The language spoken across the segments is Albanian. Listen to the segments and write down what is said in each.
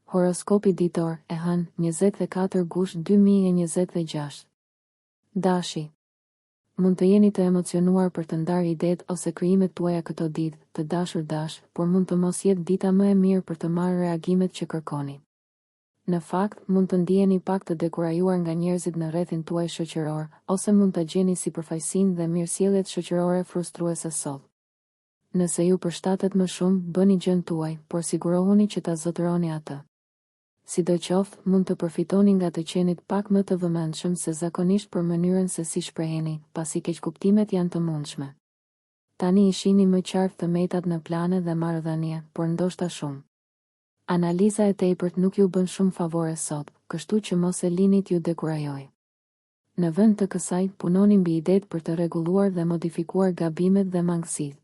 Horoskopi ditor e hënë 24 gusht 2026. Dashi. Mund të jeni të emocionuar për të ndarë idetë ose krijimet tuaja këto ditë, të dashur dash, por mund të mos jetë dita më e mirë për të marrë reagimet që kërkoni. Në fakt, mund të ndiheni pak të dekurajuar nga njerëzit në rrethin tuaj shoqëror, ose mund ta gjeni si përfaqësinë dhe mirësjelljet shoqërore frustruese sot. Nëse ju përshtatet më shumë, bëni gjën tuaj, por sigurohuni që ta zotëroni atë. Sidoqoftë, mund të përfitoni nga të qenit pak më të vëmendshëm se zakonisht për mënyrën se si shpreheni, pasi keqkuptimet janë të mundshme. Tani i shihni më qartë të metat në plane dhe marrëdhënie, por ndoshta shumë. Analiza e tepërt nuk ju bën shumë favore sot, kështu që mos e lini t'ju dekurajoj. Në vend të kësaj, punoni mbi idetë për të rregulluar dhe modifikuar gabimet dhe mangësitë.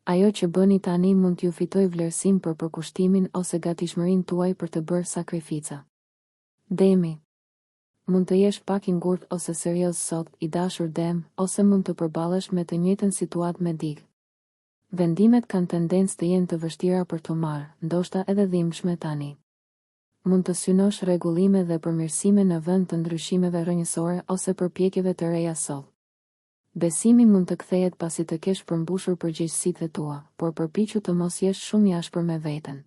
Ajo që bëni tani mund t'ju fitoj vlerësim për përkushtimin ose gatishmërinë tuaj për të bërë sakrifica. Demi. Mund të jesh pak i ngurtë ose serioz sot, i dashur dem, ose mund të përballesh me të njëjtën situatë me dikë. Vendimet kanë tendencë të jenë të vështira për të marrë, ndoshta edhe dhimbshme tani. Mund të synosh rregullime dhe përmirësime në vend të ndryshimeve rrënjësore ose përpjekjeve të reja sot. Besimi mund të kthehet pasi të kesh përmbushur përgjegjësitë tua, por përpiqu të mos jesh shumë i ashpër me veten.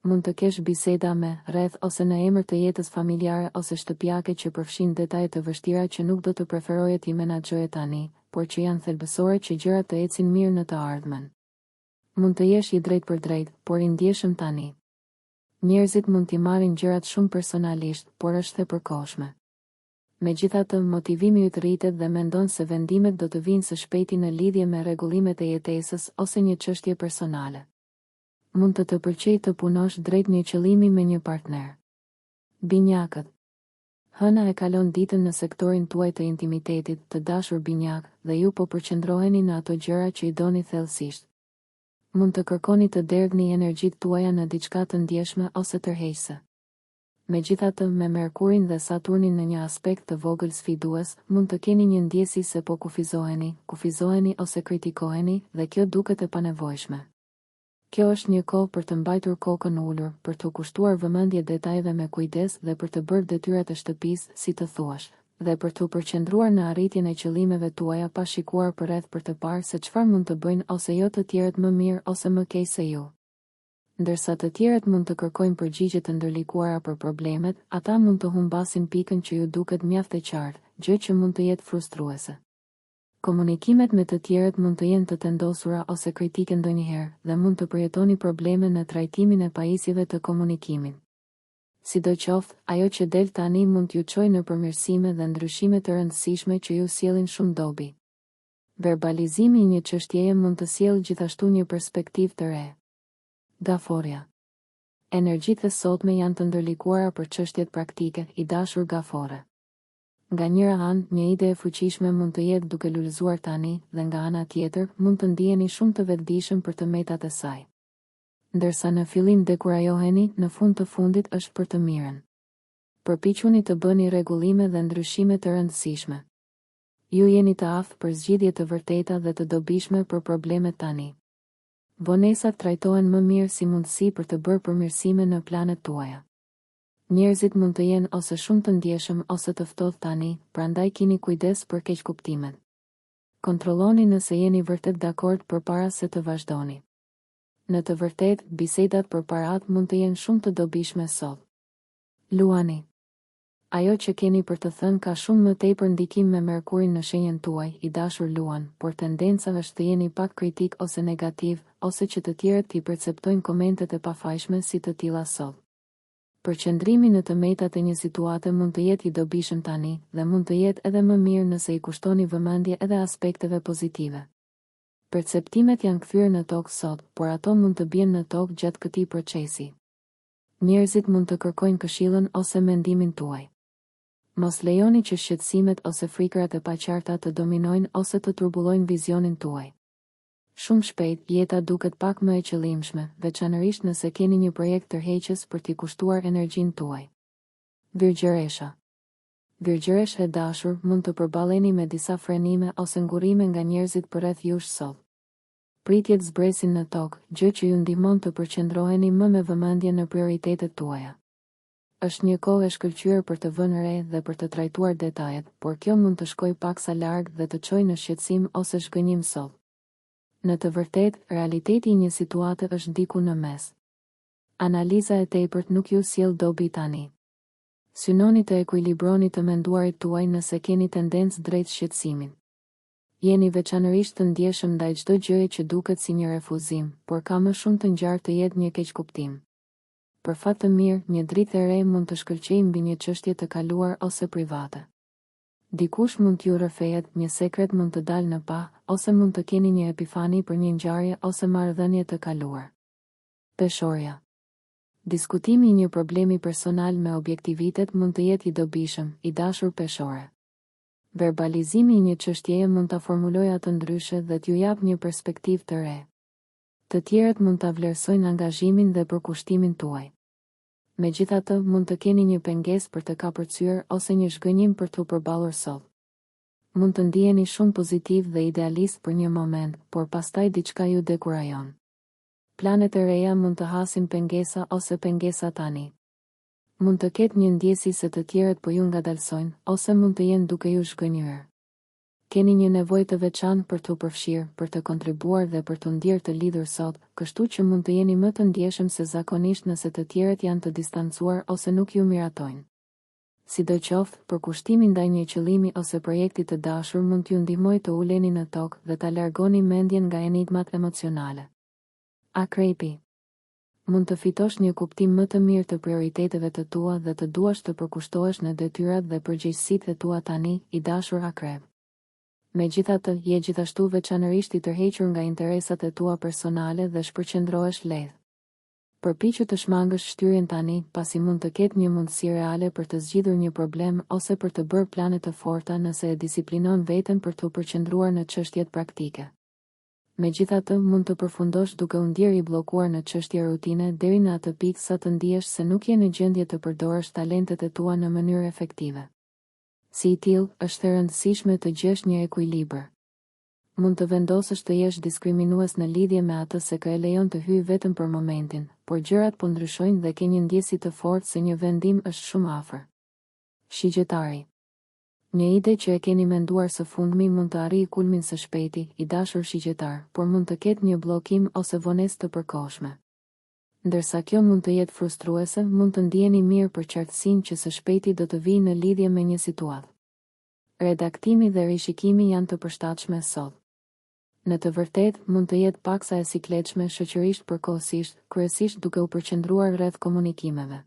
Mund të kesh biseda me, rreth ose në emër të jetës familjare ose shtëpiake që përfshin detaje të vështira që nuk do të preferoje t'i menaxhoje tani, por që janë thelbësore që gjërat të ecin mirë në të ardhmen. Mund të jesh i drejtë për drejtë, por i ndjeshëm tani. Njerëzit mund t'i marrin gjërat shumë personalisht, por është e përkohshme. Megjithatë, motivimi yt rritet dhe mendon se vendimet do të vinë së shpejti në lidhje me rregullimet e jetesës ose një çështje personale. Mund të pëlqejë të punosh drejt një qëllimi me një partner. Binjakët. Hëna e kalon ditën në sektorin tuaj të intimitetit, të dashur binjak, dhe ju po përqendroheni në ato gjëra që i doni thellësisht. Mund të kërkoni të derdhni energjitë tuaja në diçka të ndjeshme ose tërheqëse. Megjithatë, me Merkurin dhe Saturnin në një aspekt të vogël sfidues, mund të keni një ndjesi se po kufizoheni ose kritikoheni, dhe kjo duket e panevojshme. Kjo është një kohë për të mbajtur kokën ulur, për të kushtuar vëmendje detajeve me kujdes dhe për të bërë detyrat e shtëpisë, si të thuash, dhe për të përqendruar në arritjen e qëllimeve tuaja pa shikuar përreth për të parë se çfarë mund të bëjnë ose jo të tjerët më mirë ose më keq se ju. Ndërsa të tjerët mund të kërkojnë përgjigje të ndërlikuara për problemet, ata mund të humbasin pikën që ju duket mjaft e qartë, gjë që mund të jetë frustruese. Komunikimet me të tjerët mund të jenë të tendosura ose kritike ndonjëherë dhe mund të përjetoni probleme në trajtimin e pajisjeve të komunikimit. Sidoqoftë, ajo që del tani mund t'ju çojë në përmirësime dhe ndryshime të rëndësishme që ju sjellin shumë dobi. Verbalizimi i një çështjeje mund të sjellë gjithashtu një perspektivë të re. Gaforja. Energjitë e sotme janë të ndërlikuara për çështjet praktike, i dashur gafore. Nga njëra anë, një ide e fuqishme mund të jetë duke lulëzuar tani, dhe nga ana tjetër, mund të ndiheni shumë të vetëdijshëm për të metat e saj. Ndërsa në fillim dekurajoheni, në fund të fundit është për të mirën. Përpiquni të bëni rregullime dhe ndryshime të rëndësishme. Ju jeni të aftë për zgjidhje të vërteta dhe të dobishme për problemet tani. Vonesat trajtohen më mirë si mundësi për të bërë përmirësime në planet tuaja. Njerëzit mund të jenë ose shumë të ndjeshëm ose të ftohtë tani, prandaj keni kujdes për keqkuptimet. Kontrolloni nëse jeni vërtet dakord përpara se të vazhdoni. Në të vërtetë, bisedat përpara mund të jenë shumë të dobishme sot. Luani. Ajo që keni për të thënë ka shumë më tepër ndikim me Merkurin në shenjën tuaj, i dashur Luan, por tendenca është të jeni pak kritik ose negativ, ose që të tjerët t'i perceptojnë komentet e pafajshme si të tilla sot. Përqendrimi në të metat e një situate mund të jetë i dobishëm tani, dhe mund të jetë edhe më mirë nëse i kushtoni vëmendje edhe aspekteve pozitive. Perceptimet janë kthyer në tokë sot, por ato mund të bien në tokë gjatë këtij procesi. Njerëzit mund të kërkojnë këshillën ose mendimin tuaj. Mos lejoni që shqetësimet ose frikrat e paqarta të dominojnë ose të turbullojnë vizionin tuaj. Shumë shpejt, jeta duket pak më e qëllimshme, veçanërisht nëse keni një projekt tërheqës për t'i kushtuar energjinë tuaj. Virgjëresha. Virgjëresh e dashur, mund të përballeni me disa frenime ose ngurime nga njerëzit përreth jush sot. Pritjet zbresin në tokë, gjë që ju ndihmon të përqendroheni më me vëmendje në prioritetet tuaja. Është një kohë e shkëlqyer për të vënë re dhe për të trajtuar detajet, por kjo mund të shkojë paksa larg dhe të çojë në shqetësim ose zhgënjim sot. Në të vërtetë, realiteti i një situate është diku në mes. Analiza e tepërt nuk ju sjell dobi tani. Synoni të ekuilibroni të menduarit tuaj nëse keni tendencë drejt shqetësimit. Jeni veçanërisht të ndjeshëm ndaj çdo gjëje që duket si një refuzim, por ka më shumë të ngjarë të jetë një keqkuptim. Për fat të mirë, një dritë e re mund të shkëlqejë mbi një çështje të kaluar ose private. Dikush mund t'ju rrëfejet, një sekret mund të dalë në pa, ose mund të keni një epifani për një ngjarje ose marrëdhënie të kaluar. Peshorja. Diskutimi i një problemi personal me objektivitet mund të jetë i dobishëm, i dashur peshore. Verbalizimi i një çështjeje mund ta formulojë atë ndryshe dhe t'ju jap një perspektivë të re. Të tjerët mund ta vlerësojnë angazhimin dhe përkushtimin tuaj. Megjithatë, mund të keni një pengesë për të kapërcyer ose një zhgënjim për t'u përballur sot. Mund të ndiheni shumë pozitiv dhe idealist për një moment, por pastaj diçka ju dekurajon. Planet e reja mund të hasin pengesa ose pengesa tani. Mund të ketë një ndjesi se të tjerët po ju ngadalsojnë, ose mund të jenë duke ju zhgënjur. Keni një nevojë të veçantë për t'u përfshirë, për të kontribuar dhe për të ndjerë të lidhur sot, kështu që mund të jeni më të ndjeshëm se zakonisht nëse të tjerët janë të distancuar ose nuk ju miratojnë. Sidoqoftë, përkushtimi ndaj një qëllimi ose projekti të dashur mund t'ju ndihmojë të uleni në tokë dhe ta largoni mendjen nga enigmat emocionale. Akrepi. Mund të fitosh një kuptim më të mirë të prioriteteve të tua dhe të duash të përkushtohesh në detyrat dhe përgjegjësitë e tua tani, i dashur akrep. Megjithatë, je gjithashtu veçanërisht i tërhequr nga interesat e tua personale dhe shpërqendrohesh lehtë. Përpiqu të shmangësh shtyrjen tani, pasi mund të ketë një mundësi reale për të zgjidhur një problem ose për të bërë plane të forta nëse e disiplinon veten për të përqendruar në çështjet praktike. Megjithatë, mund të përfundosh duke u ndjerë i bllokuar në çështje rutine deri në atë pikë sa të ndihesh se nuk je në gjendje të përdorësh talentet e tua në mënyrë efektive. Si i tillë, është e rëndësishme të gjesh një ekuilibër. Mund të vendosësh të jesh diskriminues në lidhje me atë se kë e lejon të hyjë vetëm për momentin, por gjërat po ndryshojnë dhe ke një ndjesi të fortë se një vendim është shumë afër. Shigjetari. Një ide që e keni menduar së fundmi mund të arrijë kulmin së shpejti, i dashur shigjetar, por mund të ketë një bllokim ose vonesë të përkohshme. Ndërsa kjo mund të jetë frustruese, mund të ndjeni mirë për qartësinë që së shpejti do të vijë në lidhje me një situatë. Redaktimi dhe rishikimi janë të përshtatshme sot. Në të vërtetë, mund të jetë paksa e sikletshme shoqërisht përkohësisht, kryesisht duke u përqendruar rreth komunikimeve.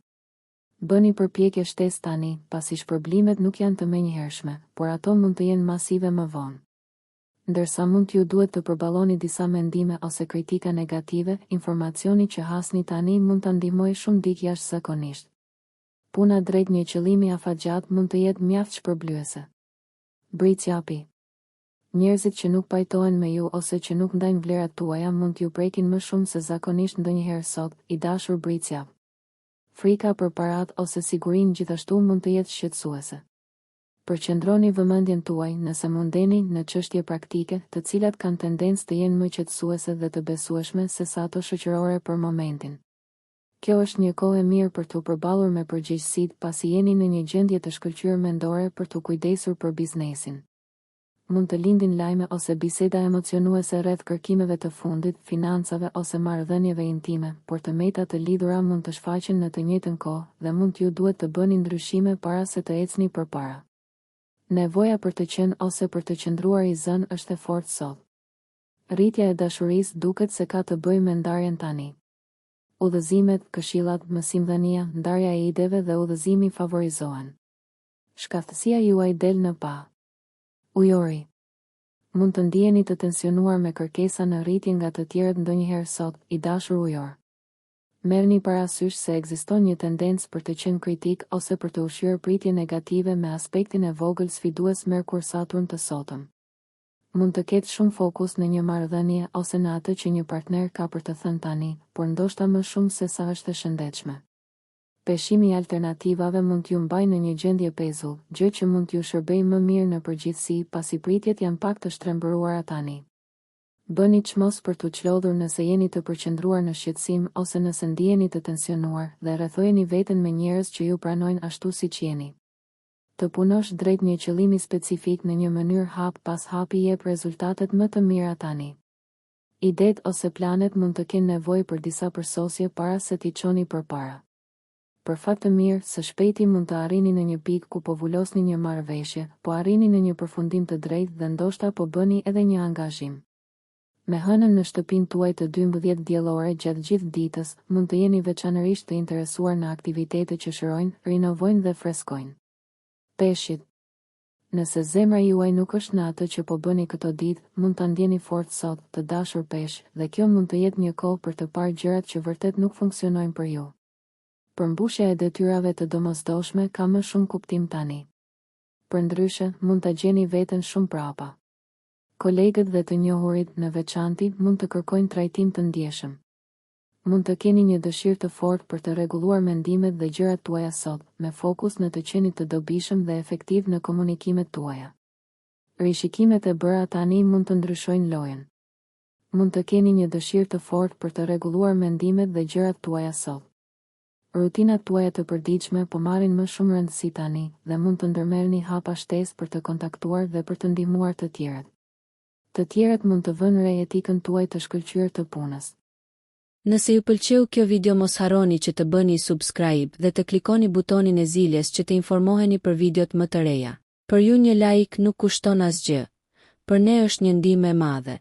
Bëni përpjekje shtesë tani, pasi shpërblimet nuk janë të menjëhershme, por ato mund të jenë masive më vonë. Ndërsa mund t'ju duhet të përballoni disa mendime ose kritika negative, informacioni që hasni tani mund ta ndihmojë shumë dik jashtëzakonisht. Puna drejt një qëllimi afatgjat mund të jetë mjaft shpërblyese. Bricjapi. Njerëzit që nuk pajtohen me ju ose që nuk ndajnë vlerat tuaja mund t'ju prekin më shumë se zakonisht ndonjëherë sot, i dashur bricjap. Frika për parat ose sigurinë gjithashtu mund të jetë shqetësuese. Përqendroni vëmendjen tuaj nëse mundeni në çështje praktike, të cilat kanë tendencë të jenë më qetësuese dhe të besueshme se sa ato shoqërore për momentin. Kjo është një kohë e mirë për t'u përballur me përgjegjësitë pasi jeni në një gjendje të shkëlqyer mendore për t'u kujdesur për biznesin. Mund të lindin lajme ose biseda emocionuese rreth kërkimeve të fundit, financave ose marrëdhënieve intime, por të meta të lidhura mund të shfaqen në të njëjtën kohë dhe mund t'ju duhet të bëni ndryshime para se të ecni përpara. Nevoja për të qenë ose për të qëndruar i zënë është e fortë sot. Rritja e dashurisë duket se ka të bëjë me ndarjen tani. Udhëzimet, këshillat, mësimdhënia, ndarja e ideve dhe udhëzimi favorizohen. Shkaftësia juaj del në pa. Ujori. Mund të ndiheni të tensionuar me kërkesa në rritje nga të tjerët ndonjëherë sot, i dashur ujor. Merrni parasysh se ekziston një tendencë për të qenë kritik ose për të ushqyer pritje negative me aspektin e vogël sfidues Merkur-Saturn të sotëm. Mund të ketë shumë fokus në një marrëdhënie ose në atë që një partner ka për të thënë tani, por ndoshta më shumë se sa është e shëndetshme. Peshimi i alternativave mund t'ju mbajë në një gjendje pezull, gjë që mund t'ju shërbejë më mirë në përgjithësi pasi pritjet janë pak të shtrembëruara tani. Bëni çmos për t'u çlodhur nëse jeni të përqendruar në shqetësim ose nëse ndiheni të tensionuar dhe rrethojeni veten me njerëz që ju pranojnë ashtu siç jeni. Të punosh drejt një qëllimi specifik në një mënyrë hap pas hapi jep rezultatet më të mira tani. Idetë ose planet mund të kenë nevojë për disa përsosje para se t'i çoni përpara. Për fat të mirë, së shpejti mund të arrini në një pikë ku po vulosni një marrëveshje, po arrini në një përfundim të drejtë dhe ndoshta po bëni edhe një angazhim. Me hënën në shtëpinë tuaj të 12 diellore gjatë gjithë ditës, mund të jeni veçanërisht të interesuar në aktivitete që shërojnë, rinovojnë dhe freskojnë. Peshqit. Nëse zemra juaj nuk është në atë që po bëni këto ditë, mund ta ndjeni fort sot, të dashur peshq, dhe kjo mund të jetë një kohë për të parë gjërat që vërtet nuk funksionojnë për ju. Përmbushja e detyrave të domosdoshme ka më shumë kuptim tani. Përndryshe, mund ta gjeni veten shumë prapa. Kolegët dhe të njohurit në veçanti mund të kërkojnë trajtim të ndjeshëm. Mund të keni një dëshirë të fortë për të rregulluar mendimet dhe gjërat tuaja sot, me fokus në të qenit të dobishëm dhe efektiv në komunikimet tuaja. Rishikimet e bëra tani mund të ndryshojnë lojën. Mund të keni një dëshirë të fortë për të rregulluar mendimet dhe gjërat tuaja sot. Rutinat tuaja të përditshme po marrin më shumë rëndësi tani dhe mund të ndërmerrni hapa shtesë për të kontaktuar dhe për të ndihmuar të tjerët. Të tjerët mund të vënë re etikën tuaj të shkëlqyer të punës. Nëse ju pëlqeu kjo video mos harroni që të bëni subscribe dhe të klikoni butonin e ziljes që të informoheni për videot më të reja. Për ju një like nuk kushton asgjë. Për ne është një ndihmë e madhe.